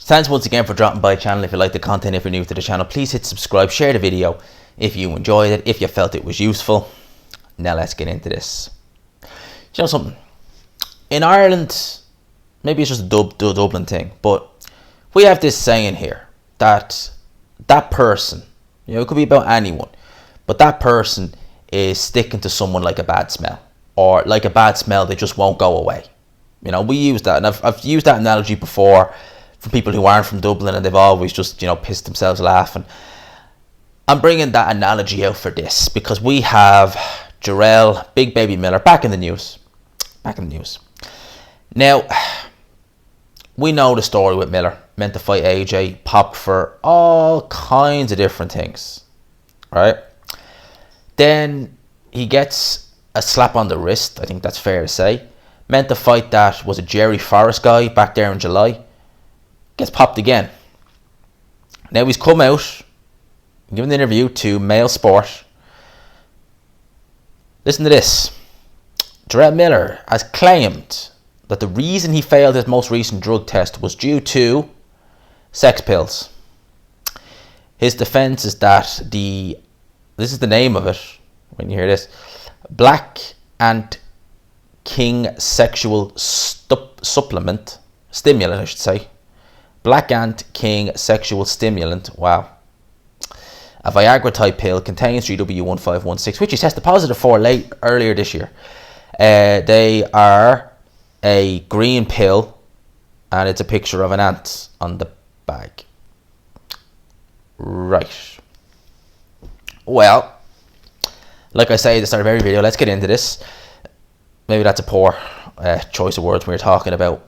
Thanks once again for dropping by the channel. If you like the content, if you're new to the channel, please hit subscribe, share the video if you enjoyed it, if you felt it was useful. Now let's get into this. You know something? In Ireland, maybe it's just a Dublin thing, but we have this saying here that person, it could be about anyone, but that person is sticking to someone like a bad smell, or like a bad smell that just won't go away. We use that, and I've used that analogy before for people who aren't from Dublin, and they've always just pissed themselves laughing. I'm bringing that analogy out for this because we have Jarrell, Big Baby Miller, back in the news. Now, we know the story with Miller. Meant to fight AJ, popped for all kinds of different things, right? Then he gets a slap on the wrist, I think that's fair to say. Meant to fight that, was a Jerry Forrest guy back there in July. Gets popped again. Now he's come out, given an interview to Mail Sport. Listen to this. Jarrell Miller has claimed that the reason he failed his most recent drug test was due to sex pills. His defense is that this is the name of it when you hear this, Black Ant King Sexual Stimulant, I should say. Black Ant King Sexual Stimulant, wow. A Viagra type pill contains GW1516, which he tested positive for earlier this year. They are a green pill, and it's a picture of an ant on the bag. Right. Well, like I say at the start of every video, let's get into this. Maybe that's a poor choice of words when we're talking about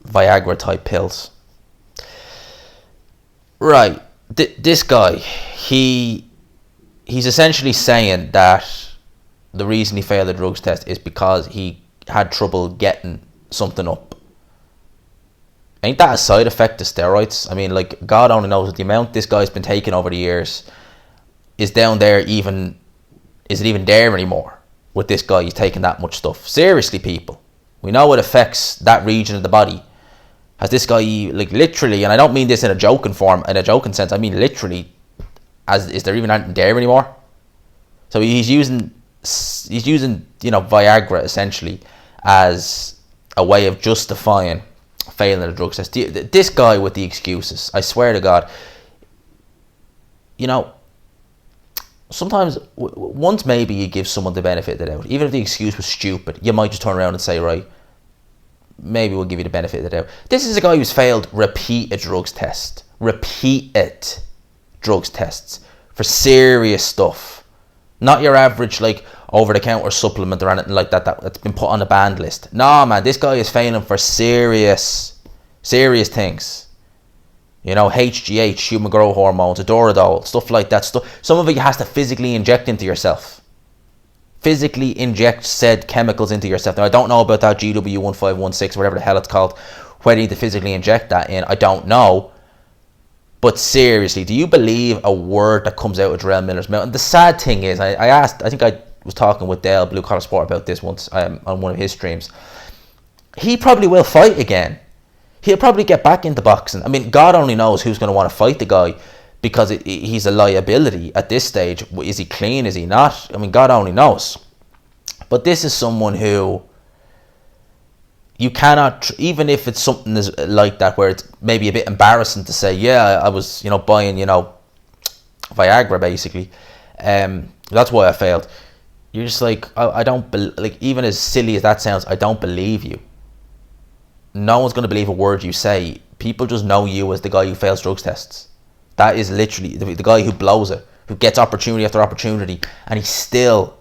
Viagra type pills. Right. This guy, he's essentially saying that the reason he failed the drugs test is because he had trouble getting something up. Ain't that a side effect of steroids? I mean, like, God only knows the amount this guy's been taking over the years is down there even... Is it even there anymore with this guy? He's taking that much stuff. Seriously, people. We know it affects that region of the body. Has this guy, like, literally, and I don't mean this in a joking form, in a joking sense, I mean literally, is there even anything there anymore? So he's using Viagra essentially as a way of justifying failing a drug test. This guy with the excuses, I swear to God, sometimes once maybe you give someone the benefit of the doubt, even if the excuse was stupid, you might just turn around and say, right, maybe we'll give you the benefit of the doubt. This is a guy who's failed repeated drugs tests for serious stuff. Not your average, like, over-the-counter supplement or anything like that's been put on a banned list. No, man, this guy is failing for serious things. HGH, human growth hormones, Adoradol, stuff like that. Some of it you has to physically inject into yourself. Physically inject said chemicals into yourself. Now, I don't know about that GW1516, whatever the hell it's called. Whether you need to physically inject that in, I don't know. But seriously, do you believe a word that comes out of Jarrell Miller's mouth? And the sad thing is, I think I was talking with Dale, Blue Collar Sport, about this once on one of his streams. He probably will fight again. He'll probably get back into boxing. I mean, God only knows who's going to want to fight the guy because he's a liability at this stage. Is he clean? Is he not? I mean, God only knows. But this is someone who you cannot, even if it's something like that where it's maybe a bit embarrassing to say, yeah, I was, buying, Viagra basically. That's why I failed. You're just like, I don't, like, even as silly as that sounds, I don't believe you. No one's going to believe a word you say. People just know you as the guy who fails drugs tests. That is literally the guy who blows it, who gets opportunity after opportunity, and he still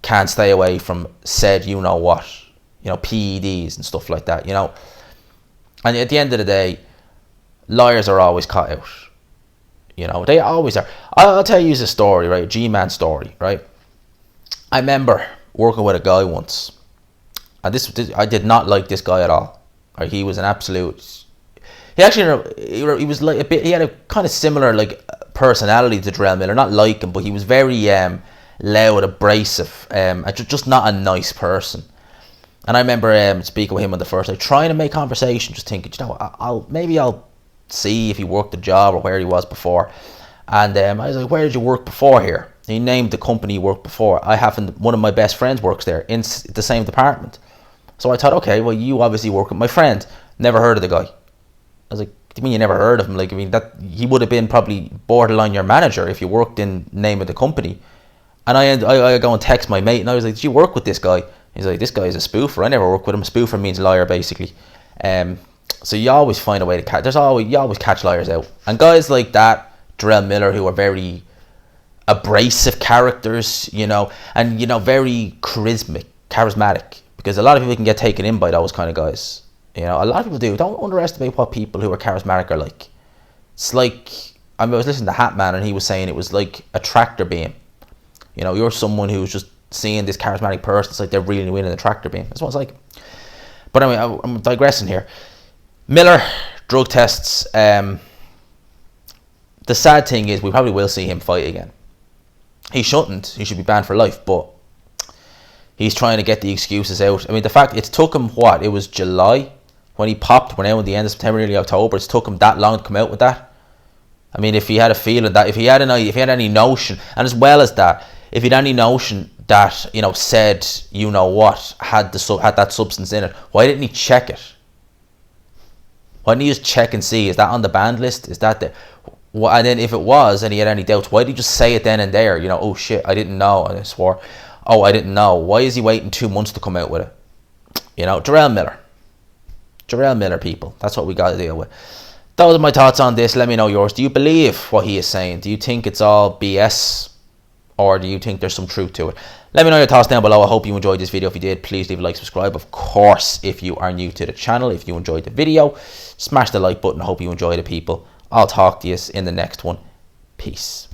can't stay away from said what, PEDs and stuff like that, And at the end of the day, liars are always caught out. They always are. I'll tell you a story, right? A G-Man story, right? I remember working with a guy once, and I did not like this guy at all. Right? He was an absolute. He actually, he was like a bit. He had a kind of similar like personality to Jarrell Miller. Not like him, but he was very loud, abrasive, just not a nice person. And I remember speaking with him on the first night, trying to make conversation, just thinking, I'll see if he worked the job or where he was before. And I was like, where did you work before here? He named the company he worked before. One of my best friends works there in the same department. So I thought, okay, well, you obviously work with my friend. Never heard of the guy. I was like, what do you mean you never heard of him? Like, I mean, that he would have been probably borderline your manager if you worked in the name of the company. And I go and text my mate, and I was like, did you work with this guy? He's like, this guy is a spoofer. I never worked with him. Spoofer means liar, basically. So you always find a way to catch. You always catch liars out. And guys like that, Jarrell Miller, who are very abrasive characters, and very charismatic, because a lot of people can get taken in by those kind of guys. A lot of people do. Don't underestimate what people who are charismatic are like. It's like, I was listening to Hatman, and he was saying it was like a tractor beam. You're someone who's just seeing this charismatic person. It's like they're really winning a tractor beam. That's what it's like. But anyway, I'm digressing here. Miller, drug tests. The sad thing is we probably will see him fight again. He shouldn't. He should be banned for life, but he's trying to get the excuses out. I mean, the fact, it took him, it was July when he popped. We're now at the end of September, early October. It's took him that long to come out with that. I mean, if he had a feeling that, if he had any notion, and as well as that, if he had any notion that, said, had that substance in it, why didn't he check it? Why didn't he just check and see, is that on the banned list? Is that the... And then if it was, and he had any doubts, why did he just say it then and there? Oh shit, I didn't know. And I swore, oh, I didn't know. Why is he waiting 2 months to come out with it? Jarrell Miller, people. That's what we got to deal with. Those are my thoughts on this. Let me know yours. Do you believe what he is saying? Do you think it's all BS? Or do you think there's some truth to it? Let me know your thoughts down below. I hope you enjoyed this video. If you did, please leave a like, subscribe. Of course, if you are new to the channel, if you enjoyed the video, smash the like button. I hope you enjoyed it, people. I'll talk to you in the next one. Peace.